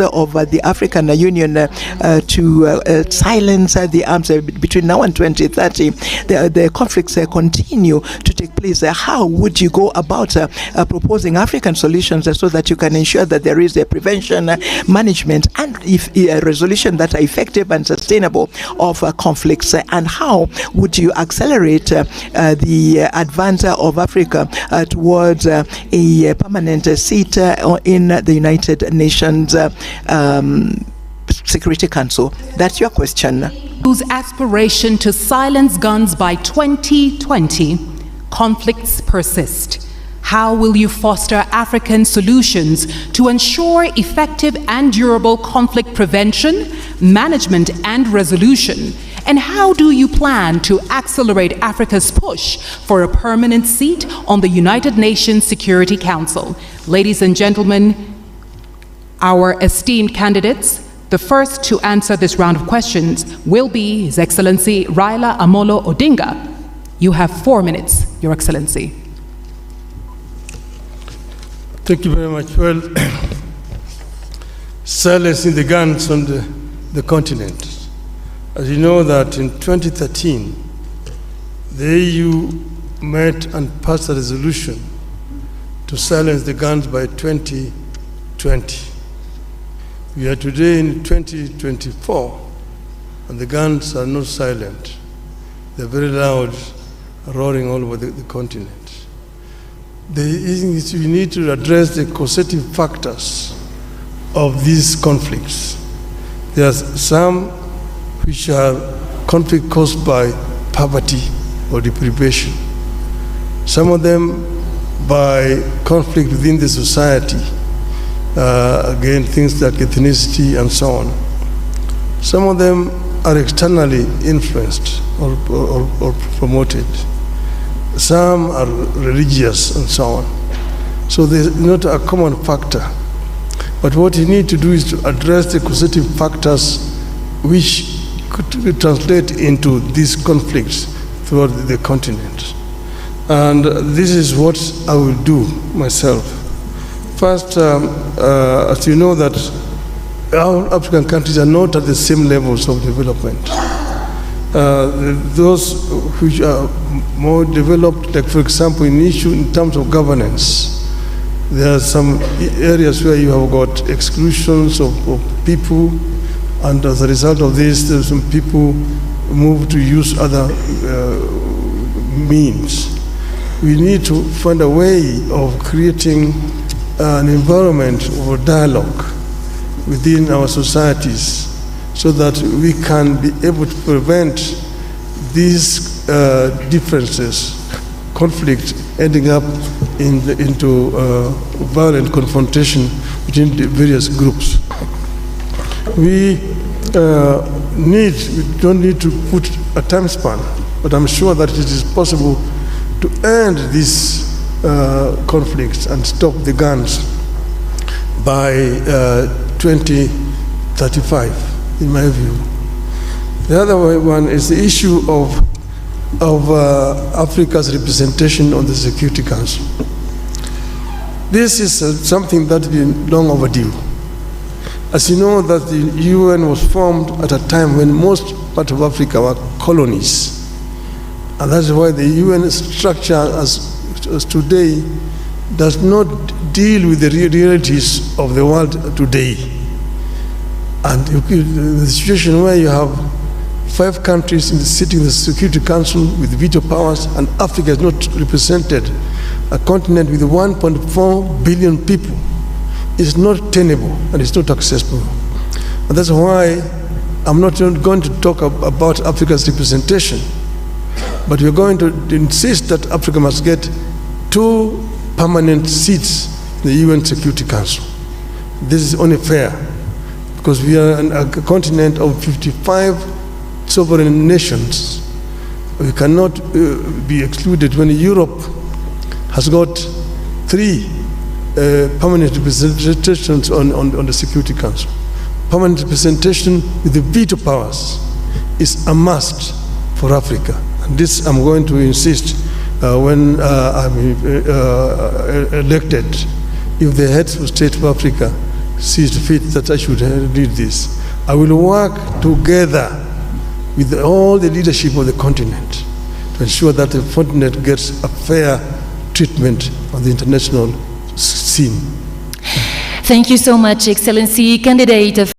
of the African Union to silence the arms between now and 2030. The conflicts continue to take place. How would you go about proposing African solutions so that you can ensure that there is a prevention, management, and a resolution that are effective and sustainable of conflicts? And how would you accelerate the advance of Africa towards a permanent seat in the United Nations Security Council? That's your question. Whose aspiration to silence guns by 2020, conflicts persist. How will you foster African solutions to ensure effective and durable conflict prevention, management, and resolution? And how do you plan to accelerate Africa's push for a permanent seat on the United Nations Security Council? Ladies and gentlemen, our esteemed candidates, the first to answer this round of questions will be His Excellency Raila Amolo Odinga. You have 4 minutes, Your Excellency. Thank you very much. Well, silencing the guns on the continent. As you know that in 2013, the EU met and passed a resolution to silence the guns by 2020. We are today in 2024, and the guns are not silent. They're very loud, roaring all over the continent. We need to address the causative factors of these conflicts. There are some which are conflict caused by poverty or deprivation. Some of them by conflict within the society. Again, things like ethnicity and so on. Some of them are externally influenced or promoted. Some are religious and so on. So there's not a common factor. But what you need to do is to address the causative factors which could translate into these conflicts throughout the continent. And this is what I will do myself. First, as you know that all African countries are not at the same levels of development. Those which are more developed, like for example in terms of governance, there are some areas where you have got exclusions of people, and as a result of this, there's some people move to use other means. We need to find a way of creating an environment for dialogue within our societies so that we can be able to prevent these differences, conflict ending up into violent confrontation between the various groups. We don't need to put a time span, but I'm sure that it is possible to end these conflicts and stop the guns by 2035, in my view. The other one is the issue of Africa's representation on the Security Council. This is something that's been long overdue. As you know, that the UN was formed at a time when most part of Africa were colonies. And that's why the UN structure as today does not deal with the realities of the world today. And the situation where you have 5 countries sitting in the Security Council with veto powers, and Africa is not represented, a continent with 1.4 billion people, is not tenable and it's not accessible. And that's why I'm not going to talk about Africa's representation, but we're going to insist that Africa must get 2 permanent seats in the UN Security Council. This is only fair, because we are a continent of 55 sovereign nations. We cannot be excluded when Europe has got 3 permanent representations on the Security Council. Permanent representation with the veto powers is a must for Africa. And this I'm going to insist when I'm elected. If the heads of state of Africa sees fit that I should lead this. I will work together with all the leadership of the continent to ensure that the continent gets a fair treatment on the international scene. Thank you so much, Excellency. Candidate of